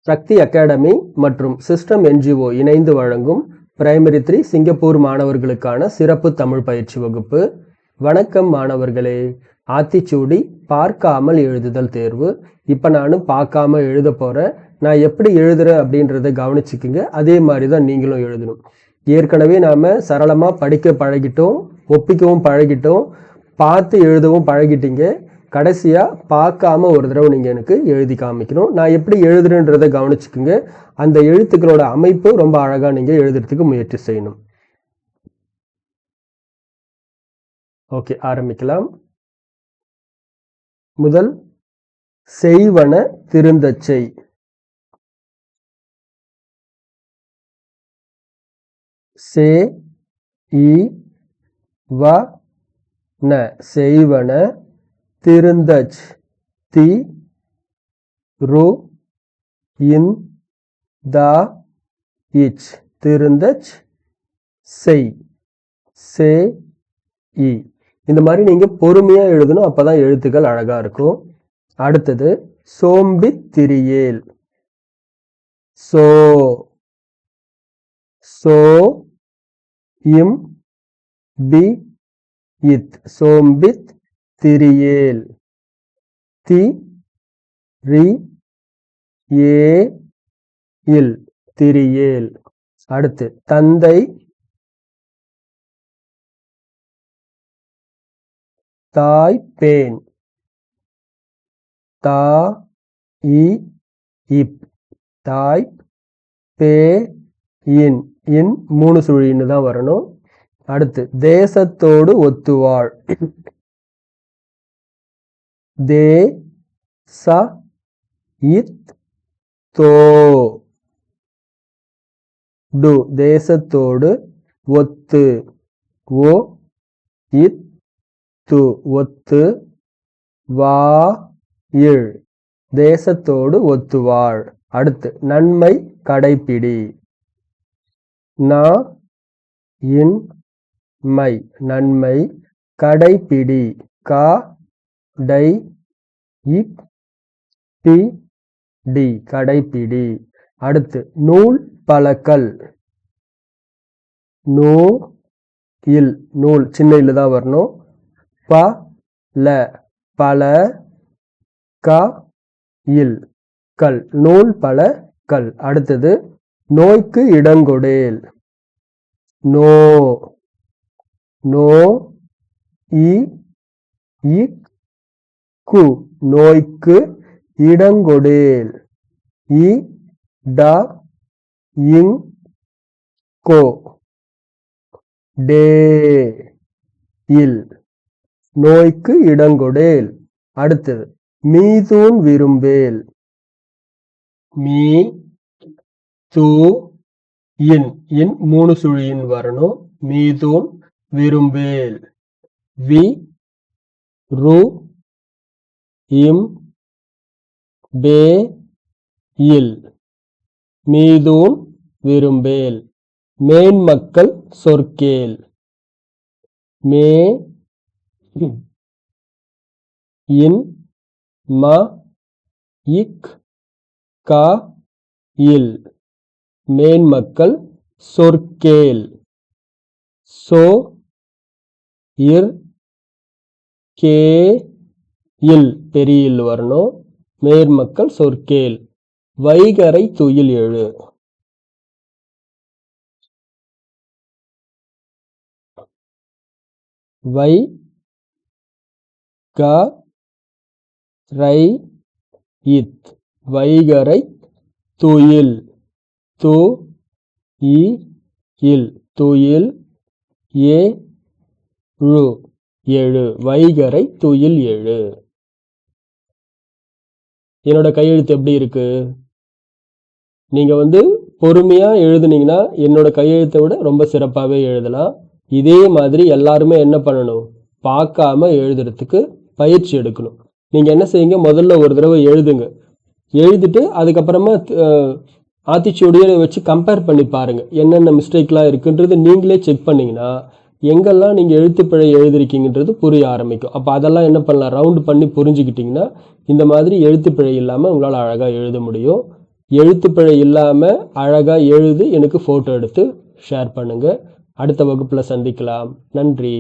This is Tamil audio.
சக்தி அகாடமி மற்றும் சிஸ்டம் NGO இணைந்து வழங்கும் பிரைமரி 3 சிங்கப்பூர் மாணவர்களுக்கான சிறப்பு தமிழ் பயிற்சி வகுப்பு. வணக்கம் மாணவர்களே. ஆத்திச்சூடி பார்க்காமல் எழுதுதல் தேர்வு. இப்போ நான் பார்க்காம எழுத போகிறேன். நான் எப்படி எழுதுறேன் அப்படின்றத கவனிச்சுக்குங்க. அதே மாதிரி தான் நீங்களும் எழுதணும். ஏற்கனவே நாம் சரளமாக படிக்க பழகிட்டோம், ஒப்பிக்கவும் பழகிட்டோம், பார்த்து எழுதவும் பழகிட்டீங்க. கடைசியாக பார்க்காம ஒரு தடவை நீங்கள் எனக்கு எழுதி காமிக்கணும். நான் எப்படி எழுதுறேன்றதை கவனிச்சுக்குங்க. அந்த எழுத்துக்களோட அமைப்பு ரொம்ப அழகாக நீங்கள் எழுதுறதுக்கு முயற்சி செய்யணும். ஓகே, ஆரம்பிக்கலாம். முதல் செய்வன திருந்தச் செய். சே இ வ ந செய்வன திருந்தச் தி ரு இன் த இச் திருந்தச் செய் சே இ. இந்த மாதிரி நீங்க பொறுமையா எழுதணும், அப்பதான் எழுத்துக்கள் அழகா இருக்கும். அடுத்தது சோம்பித் திரியேல். சோ சோ இம் பி இத் சோம்பித் திரியேல். தி ரி ஏ இல் திரியேல். அடுத்து தந்தை தாய் பேன். தா இ இப் தாய் பே இன் இன் 3 சுழின்னு தான் வரணும். அடுத்து தேசத்தோடு ஒத்துவாள். தே ச இத் தோ டு தேசத்தோடு ஒத்து. ஓ இத் து ஒத்து. வா இழ் தேசத்தோடு ஒத்துவாள். அடுத்து நன்மை கடைப்பிடி. நா இன் மை நன்மை கடைப்பிடி. கா டை இப் பி டி கடைப்பிடி. அடுத்து நூல் பலக்கல். நூ இல் நூல் சின்ன இல்லு தான் வரணும். ப ல பல க இல் கல் நூல் பல கல். அடுத்தது நோய்க்கு இடங்கொடேல். நோ நோ இ இக் கு நோய்க்கு இடங்கொடேல். இ ட இங் கோ டே இல் நோய்க்கு இடங்கொடேல். அடுத்தது மீதூன் விரும்பேல். மீ தூ இன் இன் 3 சுழியின் வரணும். மீதூன் விரும்பேல். வி ரு இம் பே இல் மீதூன் விரும்பேல். மேன்மக்கள் சொற்கேல். மே இன் ம இக் க இல் மேன்மக்கள் சொற்கேல். சோ இர் கே இல் பெரிய இல் வரணும். மேன்மக்கள் சொற்கேல். வைகரை துயில் எழு. வை க ரை இத் வைகரை துயில். து இ இல் துயில். ஏ ழு எழு வைகரை துயில் எழு. என்னோட கையெழுத்து எப்படி இருக்கு? நீங்க பொறுமையா எழுதுனீங்கன்னா என்னோட கையெழுத்தை விட ரொம்ப சிறப்பாகவே எழுதலாம். இதே மாதிரி எல்லாருமே என்ன பண்ணணும்? பார்க்காம எழுதுறதுக்கு பயிற்சி எடுக்கணும். நீங்க என்ன செய்யுங்க, முதல்ல ஒரு தடவை எழுதுங்க. எழுதிட்டு அதுக்கப்புறமா ஆத்திச்சூடியை வச்சு கம்பேர் பண்ணி பாருங்க, என்னென்ன மிஸ்டேக்லாம் இருக்குன்றது நீங்களே செக் பண்ணீங்கன்னா எங்கெல்லாம் நீங்கள் எழுத்துப்பிழை எழுதிருக்கீங்கன்றது புரிய ஆரம்பிக்கும். அப்போ அதெல்லாம் என்ன பண்ணலாம், ரவுண்டு பண்ணி புரிஞ்சுக்கிட்டிங்கன்னா இந்த மாதிரி எழுத்துப்பிழை இல்லாமல் உங்களால் அழகாக எழுத முடியும். எழுத்துப்பிழை இல்லாமல் அழகாக எழுதி எனக்கு ஃபோட்டோ எடுத்து ஷேர் பண்ணுங்கள். அடுத்த வகுப்பில் சந்திக்கலாம். நன்றி.